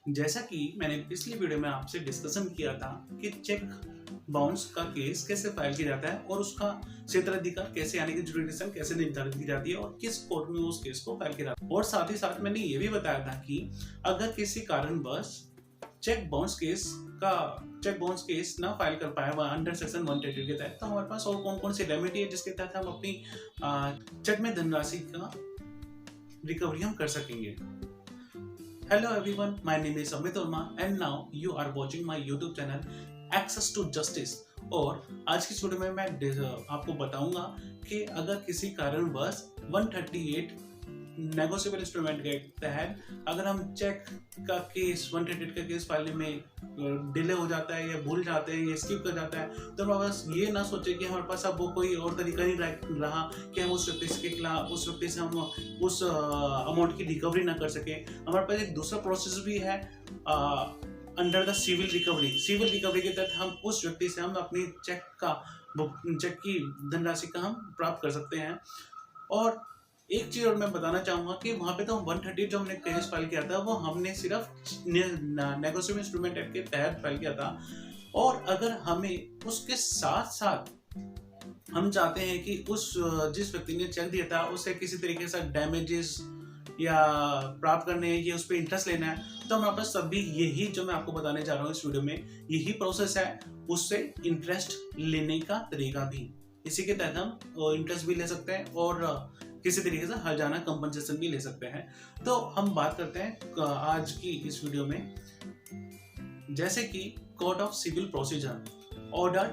जैसा कि मैंने पिछली वीडियो में आपसे डिस्कशन किया था कि चेक बाउंस का केस कैसे फाइल किया जाता है और उसका क्षेत्राधिकार कैसे यानी कि जुरिडिक्शन कैसे निर्धारित की जाती है और किस कोर्ट में उस केस को फाइल किया जाता है। और साथ ही साथ मैंने ये भी बताया था कि अगर किसी कारणवश चेक बाउंस केस ना फाइल कर पाए वह अंडर सेक्शन 130 के तहत, तो हमारे पास और कौन कौन सी रेमेडी है जिसके तहत हम अपनी चेक में धनराशि का रिकवरी हम कर सकेंगे। Hello everyone, my name is Amit Verma and now you are watching my YouTube channel Access to Justice। और आज की वीडियो में मैं आपको बताऊंगा कि अगर किसी कारणवश 138 नेगोशिएबल इंस्ट्रूमेंट के तहत अगर हम चेक का केस 138 का केस फाइल में डिले हो जाता है या भूल जाते हैं या स्किप कर जाता है, तो हमारे पास ये ना सोचे कि हमारे पास अब वो कोई और तरीका नहीं रहा कि हम उस व्यक्ति से हम उस अमाउंट की रिकवरी ना कर सके। हमारे पास एक दूसरा प्रोसेस भी है अंडर द सिविल रिकवरी के तहत हम उस व्यक्ति से हम अपनी चेक की धनराशि का हम प्राप्त कर सकते हैं। और एक चीज और मैं बताना चाहूंगा कि वहां पे तो 130 जो हमने केस फाइल किया था वो हमने सिर्फ नेगोशिएबल इंस्ट्रूमेंट एक्ट के तहत फाइल किया था। और अगर हमें उसके साथ साथ हम चाहते हैं कि उस जिस व्यक्ति ने चेक दिया था उसे किसी तरीके से डैमेजेस या प्राप्त करने हैं या उस पर इंटरेस्ट लेना है, तो हमारे पास सभी यही जो मैं आपको बताने जा रहा हूँ इस वीडियो में यही प्रोसेस है। उससे इंटरेस्ट लेने का तरीका भी इसी के तहत हम इंटरेस्ट भी ले सकते हैं और किसी तरीके से हर्जाना कंपनसेशन भी ले सकते हैं। तो हम बात करते हैं आज की इस वीडियो में, जैसे कि code of civil procedure order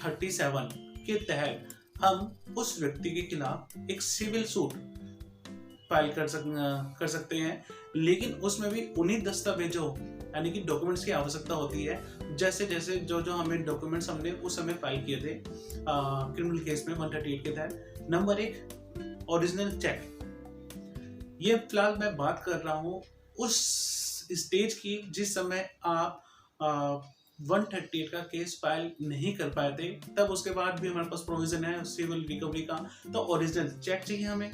37 के तहत हम उस व्यक्ति के खिलाफ एक सिविल सूट फाइल कर सकते हैं, लेकिन उसमें भी उन्हीं दस्तावेजों यानी कि डॉक्यूमेंट्स की आवश्यकता होती है जैसे जो हमें डॉक्यूमेंट्स हमने उस समय फाइल किए थे क्रिमिनल केस में 138 के तहत। Number 1, original cheque. ये फिलहाल मैं बात कर रहा हूँ उस स्टेज की जिस समय आप 138 का केस फाइल नहीं कर पाए थे, तब उसके बाद भी हमारे पास प्रोविजन है सिविल रिकवरी का। तो ओरिजिनल चेक चाहिए हमें,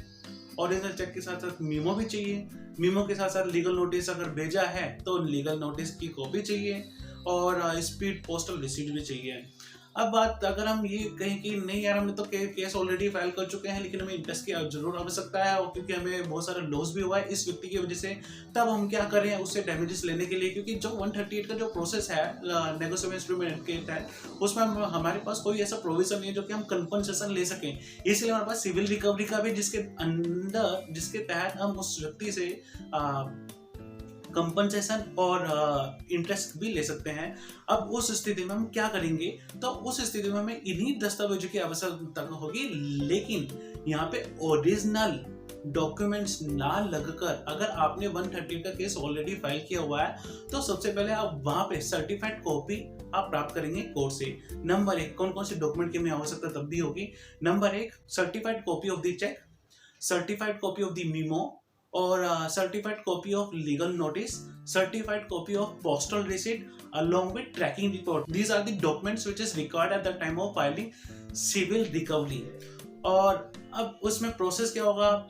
ओरिजिनल चेक के साथ साथ मीमो भी चाहिए, मीमो के साथ साथ लीगल नोटिस अगर भेजा है तो लीगल नोटिस की कॉपी चाहिए और स्पीड पोस्टल रिसीट भी चाहिए। अब बात अगर हम ये कहें कि नहीं यार हमने तो केस ऑलरेडी फाइल कर चुके हैं लेकिन हमें इंटरेस्ट की जरूर आवश्यकता है और क्योंकि हमें बहुत सारा लॉस भी हुआ है इस व्यक्ति की वजह से, तब हम क्या कर रहे हैं उससे डैमेजेस लेने के लिए, क्योंकि जो 138 का जो प्रोसेस है नेगोशिएबल इंस्ट्रूमेंट के तहत उसमें हमारे पास कोई ऐसा प्रोविजन नहीं है जो कि हम कंपनसेशन ले सकें। इसलिए हमारे पास सिविल रिकवरी का भी जिसके तहत हम उस व्यक्ति से कंपनसेशन और इंटरेस्ट भी ले सकते हैं। अब उस स्थिति में हम क्या करेंगे, तो उस स्थिति में हमें इन्हीं दस्तावेजों की आवश्यकता होगी, लेकिन यहाँ पे ओरिजिनल डॉक्यूमेंट्स ना लगकर अगर आपने 130 का केस ऑलरेडी फाइल किया हुआ है तो सबसे पहले आप वहां पे सर्टिफाइड कॉपी आप प्राप्त करेंगे कोर्ट से। नंबर 1, कौन कौन से डॉक्यूमेंट की हमें आवश्यकता तब भी होगी। Number 1, certified copy of the cheque, certified copy of the memo और certified copy of legal notice, certified copy of postal receipt along with tracking report। These are the documents which is required at the time of filing civil recovery। और अब उसमें process क्या होगा,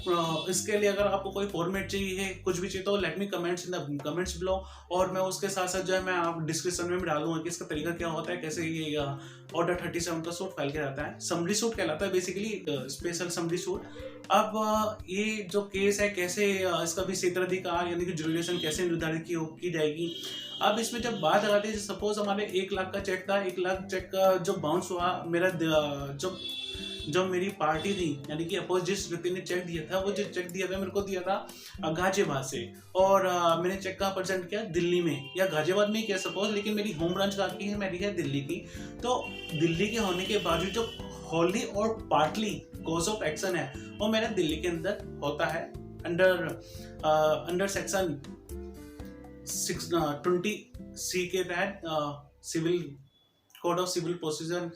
इसके लिए अगर आपको कोई फॉर्मेट चाहिए कुछ भी चाहिए तो let me comments in the comments below, और मैं उसके साथ साथ जो है मैं आप डिस्क्रिप्शन में डालूंगा कि इसका तरीका क्या होता है, कैसे ये ऑर्डर 37 का सूट फाइल किया जाता है। समरी सूट कहलाता है बेसिकली, स्पेशल समरी सूट। अब ये जो केस है कैसे इसका भी क्षेत्राधिकार यानी कि जुरिडिक्शन कैसे निर्धारित की जाएगी। अब इसमें जब बात आती है, सपोज हमारे 1 लाख का चेक था, 1 लाख चेक का जो बाउंस हुआ, मेरा जो मेरी पार्टी थी यानी कि अपोज जिस व्यक्ति ने चेक दिया था वो जो चेक दिया था मेरे को दिया था गाजियाबाद से, और मैंने चेक का प्रेजेंट किया दिल्ली में या गाजियाबाद में किया सपोज, लेकिन मेरी होम ब्रांच कहाँ की है, मेरी है दिल्ली की। तो दिल्ली के होने के बावजूद जो होली और पार्टली कॉज ऑफ एक्शन है वो मेरा दिल्ली के अंदर होता है अंडर सेक्शन 620C के तहत civil code of civil procedure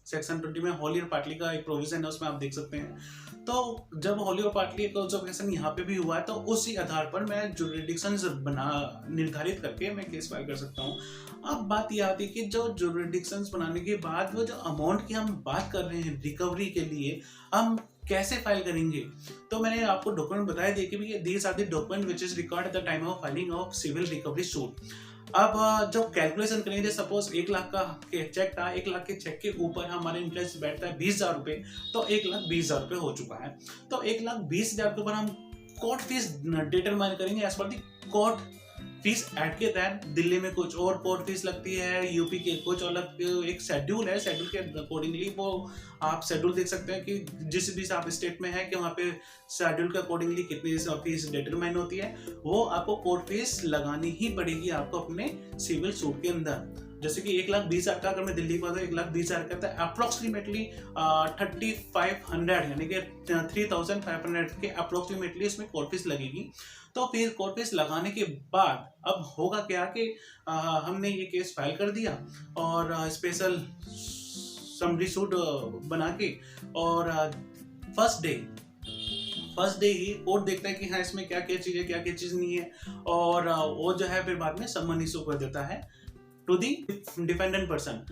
section 20 में होली और पाटली का एक प्रोविजन है, उसमें आप देख सकते हैं। तो जब होली और पाटली का जो क्वेश्चन यहाँ पे भी हुआ है तो उसी आधार पर मैं जुरिडिक्शन निर्धारित करके मैं केस फाइल कर सकता हूँ। अब बात यह आती है कि जो जुरिडिक्शन बनाने के बाद वो जो अमाउंट की हम बात कर रहे हैं रिकवरी के लिए, हम कैसे फाइल करेंगे, तो मैंने आपको डॉक्यूमेंट बताया दिए कि these are the document which is required at the time of filing of civil recovery suit. अब जब कैलकुलेशन करेंगे, सपोज 1 लाख का चेक था, 1 लाख के चेक के ऊपर हमारा इंटरेस्ट बैठता है 20,000 रुपए, तो 1,20,000 रुपए हो चुका है। तो 1,20,000 के ऊपर हम कोर्ट फीस डिटरमाइन करेंगे एज पर दी कोर्ट फीस एक्ट के तहत। दिल्ली में कुछ और कोर्ट फीस लगती है, यूपी के कुछ अलग एक शेड्यूल है, शेड्यूल के अकॉर्डिंगली वो आप शेड्यूल देख सकते हैं कि जिस भी आप स्टेट में है कि वहाँ पे शेड्यूल के अकॉर्डिंगली कितनी फीस डिटरमाइन होती है, वो आपको कोर्ट फीस लगानी ही पड़ेगी आपको अपने सिविल सूट के अंदर। जैसे कि 1,20,000 का अगर मैं दिल्ली का 1,20,000 का था, अप्रोक्सीमेटली 3,500 यानी कि 3,500 के अप्रोक्सीमेटली इसमें कोर्ट फीस लगेगी। तो फिर कोर्ट फीस लगाने के बाद अब होगा क्या कि हमने ये केस फाइल कर दिया और स्पेशल समरी सूट बना के, और फर्स्ट डे ही कोर्ट देखता है कि हाँ इसमें क्या क्या चीज़ है, क्या क्या चीज़ नहीं है, और वो जो है फिर बाद में समन इशू कर देता है टू दी डिफेंडेंट पर्सन।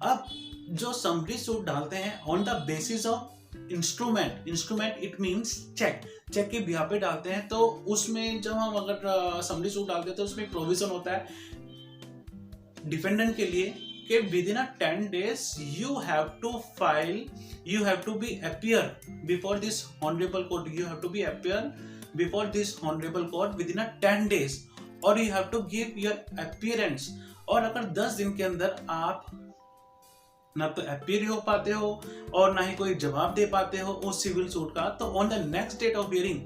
अब जो समरी सूट डालते हैं on the basis of instrument it means cheque के बिहा पे डालते हैं। तो उसमें जब हम अगर समरी सूट डालते हैं तो उसमें प्रोविजन होता है डिफेंडेंट के लिए कि within 10 days you have to be appear before this honourable court within 10 days, और you have to give your appearance. और अगर 10 दिन के अंदर आप ना तो अपीयर हो पाते हो और ना ही कोई जवाब दे पाते हो उस सिविल सूट का, तो on the next date of hearing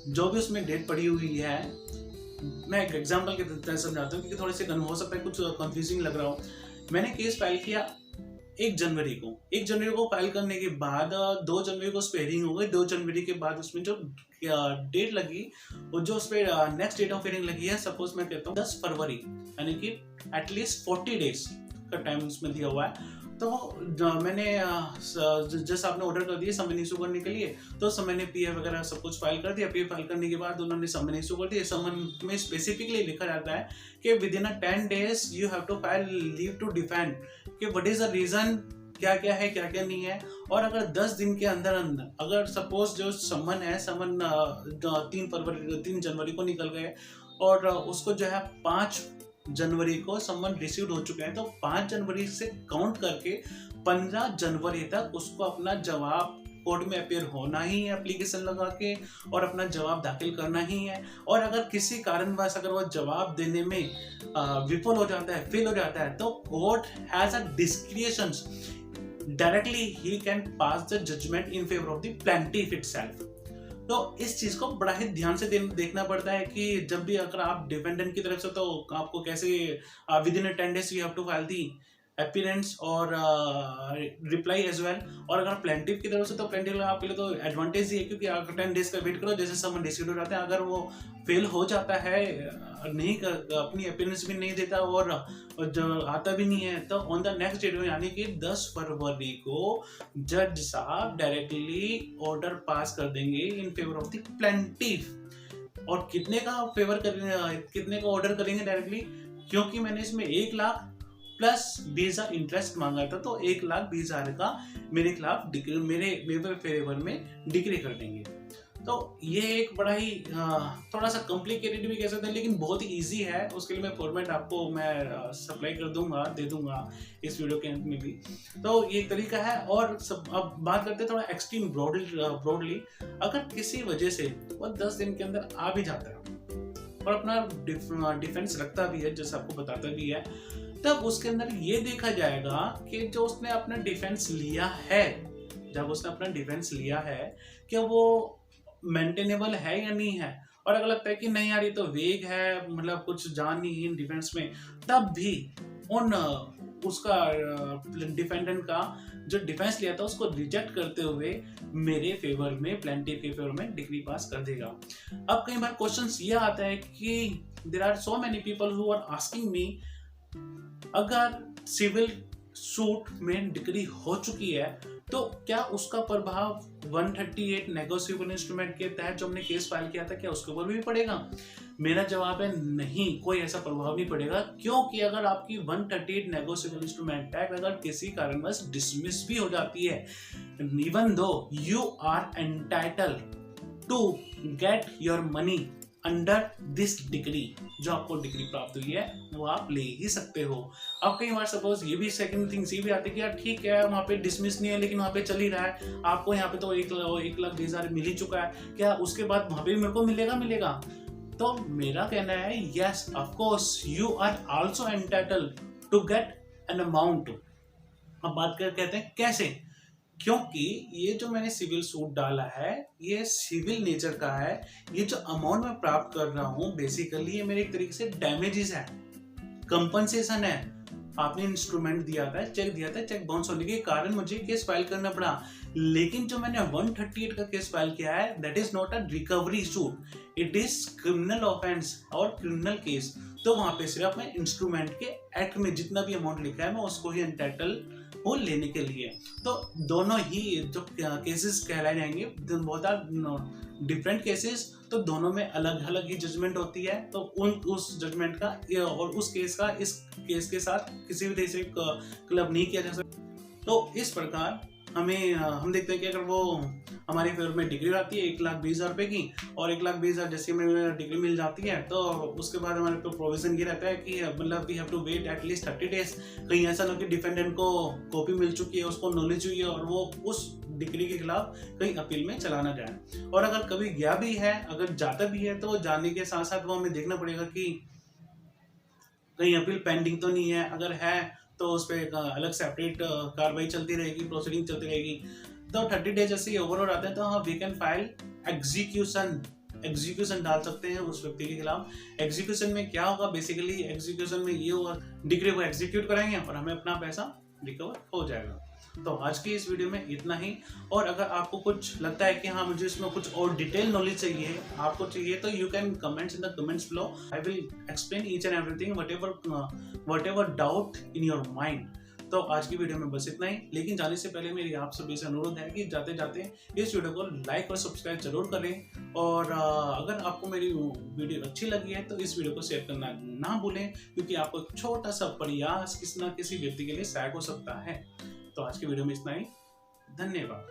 जो भी उसमें डेट पड़ी हुई है, मैं एक एग्जांपल के तहत समझाता हूँ क्योंकि थोड़े से हो सकता है कुछ कंफ्यूजिंग लग रहा हो। मैंने केस फाइल किया 1 जनवरी को फाइल करने के बाद 2 जनवरी को उस पे हियरिंग हो गई। 2 जनवरी के बाद उसमें जो डेट लगी, वो जो उस पर नेक्स्ट डेट ऑफ हियरिंग लगी है, सपोज मैं कहता हूँ 10 फरवरी, यानी कि एटलीस्ट 40 days का टाइम उसमें दिया हुआ है। तो मैंने जैसे आपने ऑर्डर कर दिया समन इशू करने के लिए, तो समन ने पीए वगैरह सब कुछ फाइल कर दिया। पीए फाइल करने के बाद उन्होंने समन इशू कर दिया। समन में स्पेसिफिकली लिखा जाता है कि within 10 days you have to file leave to defend, कि व्हाट इज द रीजन, क्या क्या है क्या क्या नहीं है। और अगर 10 दिन के अंदर अगर सपोज जो समन 3 जनवरी को निकल गए और उसको जो है 5 जनवरी को समन रिसीव हो चुके हैं, तो 5 जनवरी से काउंट करके 15 जनवरी तक उसको अपना जवाब कोर्ट में अपीयर होना ही है, एप्लीकेशन लगा के, और अपना जवाब दाखिल करना ही है। और अगर किसी कारणवश अगर वो जवाब देने में विफल हो जाता है, फेल हो जाता है, तो court has a discretion, directly ही can pass the judgment in favour of the plaintiff itself. तो इस चीज को बड़ा ही ध्यान से देखना पड़ता है कि जब भी अगर आप डिफेंडेंट की तरफ से, तो आपको कैसे within 10 days you have to file the appearance और रिप्लाई एज वेल। और अगर प्लेंटिफ की तरफ से, तो प्लेंटिफ आपके लिए तो एडवांटेज ही है, क्योंकि आप 10 days का वेट करो, जैसे समन रिसीव हो जाते हैं। अगर वो फेल हो जाता है, नहीं अपनी अपीयरेंस भी नहीं देता और जो आता भी नहीं है, तो ऑन द नेक्स्ट डेट में यानी कि 10 फरवरी को जज साहब डायरेक्टली ऑर्डर पास कर देंगे इन फेवर ऑफ द प्लेंटिफ। और कितने का फेवर करेंगे, कितने का ऑर्डर करेंगे डायरेक्टली, क्योंकि मैंने इसमें 1 लाख प्लस 20,000 इंटरेस्ट मांगा था, तो 1,20,000 का मेरे खिलाफ मेरे फेवर में डिक्री कर देंगे। तो ये एक बड़ा ही थोड़ा सा कॉम्प्लिकेटेड भी कह सकते हैं, लेकिन बहुत ही इजी है। उसके लिए मैं फॉर्मेट आपको मैं सप्लाई कर दूंगा, दे दूंगा इस वीडियो के अंत में भी। तो ये तरीका है। और अब बात करते हैं थोड़ा एक्सट्रीम ब्रॉडली। अगर किसी वजह से वो 10 दिन के अंदर आ भी जाता है और अपना डिफेंस रखता भी है, जैसे आपको बताता भी है, तब उसके अंदर ये देखा जाएगा कि जो उसने अपना डिफेंस लिया है, क्या वो मेंटेनेबल है या नहीं है। और अगर लगता है कि नहीं यार ये तो वेग है, मतलब कुछ जान नहीं है डिफेंस में, तब भी उन उसका डिफेंडेंट का जो डिफेंस लिया था उसको रिजेक्ट करते हुए मेरे फेवर में, प्लेंटिफ के फेवर में डिग्री पास कर देगा। अब कई बार क्वेश्चन ये आता है कि there are so many people who are asking me, अगर सिविल सूट में डिग्री हो चुकी है तो क्या उसका प्रभाव 138 नेगोशिएबल इंस्ट्रूमेंट के तहत जो हमने केस फाइल किया था क्या उसके ऊपर भी पड़ेगा? मेरा जवाब है नहीं, कोई ऐसा प्रभाव नहीं पड़ेगा, क्योंकि अगर आपकी 138 नेगोशिएबल इंस्ट्रूमेंट एक्ट अगर किसी कारणवश डिसमिस भी हो जाती है, even though you are entitled to get your money under this degree, जो आपको डिग्री प्राप्त हुई है वो आप ले ही सकते हो। अब कई बार सपोज ये भी सेकंड थिंग्स ये भी आती है कि यार ठीक है वहाँ पे डिसमिस नहीं है लेकिन वहाँ पे चल ही रहा है, आपको यहाँ पे तो 1,20,000 मिल ही चुका है, क्या उसके बाद वहाँ पे भी मेरे को मिलेगा? तो मेरा कहना है yes of course you are also entitled to get an amount. अब बात कर कहते हैं कैसे, क्योंकि ये जो मैंने सिविल सूट डाला है ये सिविल नेचर का है, ये जो अमाउंट मैं प्राप्त कर रहा हूँ बेसिकली ये मेरे एक तरीके से डैमेजेस है, कंपनसेशन है। आपने इंस्ट्रूमेंट दिया था, चेक दिया था, चेक बाउंस होने के कारण मुझे केस फाइल करना पड़ा, लेकिन जो मैंने 138 का केस फाइल किया है that is not a recovery suit, it is criminal offence और क्रिमिनल केस। तो वहां पे सिर्फ मैं इंस्ट्रूमेंट के एक्ट में जितना भी अमाउंट लिखा है मैं उसको ही एंटाइटल वो लेने के लिए। तो दोनों ही जो केसेस कहलाए जाएंगे बहुत डिफरेंट केसेस, तो दोनों में अलग अलग ही जजमेंट होती है। तो उस जजमेंट का और उस केस का इस केस के साथ किसी भी तरह से क्लब नहीं किया जा सकता। तो इस प्रकार हम देखते हैं कि अगर वो हमारे फेवर में डिग्री आती है 1,20,000 रुपए की, और 1,20,000 जैसे हमें डिग्री मिल जाती है तो उसके बाद हमारे पे प्रोविजन ये रहता है कि मतलब we have to wait at least 30 days. कहीं ऐसा ना कि डिफेंडेंट को कॉपी मिल चुकी है, उसको नॉलेज हुई है और वो उस डिग्री के खिलाफ कहीं अपील में चला ना जाए। और अगर कभी गया भी है, अगर जाता भी है, तो जाने के साथ साथ वो हमें देखना पड़ेगा कि कहीं अपील पेंडिंग तो नहीं है, अगर है तो उस पर अलग सेपरेट कार्रवाई चलती रहेगी, प्रोसीडिंग चलती रहेगी। तो 30 डेज जैसे ओवर हो जाते हैं तो हाँ वी कैन फाइल एग्जीक्यूशन डाल सकते हैं उस व्यक्ति के खिलाफ। एग्जीक्यूशन में क्या होगा, बेसिकली एग्जीक्यूशन में ये होगा डिग्री को एग्जीक्यूट कराएंगे और हमें अपना पैसा रिकवर हो जाएगा। तो आज की इस वीडियो में इतना ही, और अगर आपको कुछ लगता है कि हाँ मुझे इसमें कुछ और डिटेल नॉलेज चाहिए, आपको चाहिए, तो you can comments in the comments below, I will explain each and everything what ever doubt in your mind. तो आज की वीडियो में बस इतना ही, लेकिन जाने से पहले मेरी आप सभी से अनुरोध है कि जाते जाते इस वीडियो को लाइक और सब्सक्राइब जरूर करें, और अगर आपको मेरी वीडियो अच्छी लगी है तो इस वीडियो को शेयर करना ना भूलें, क्योंकि आपको एक छोटा सा प्रयास किसी न किसी व्यक्ति के लिए सहायक हो सकता है। तो आज की वीडियो में इतना ही, धन्यवाद।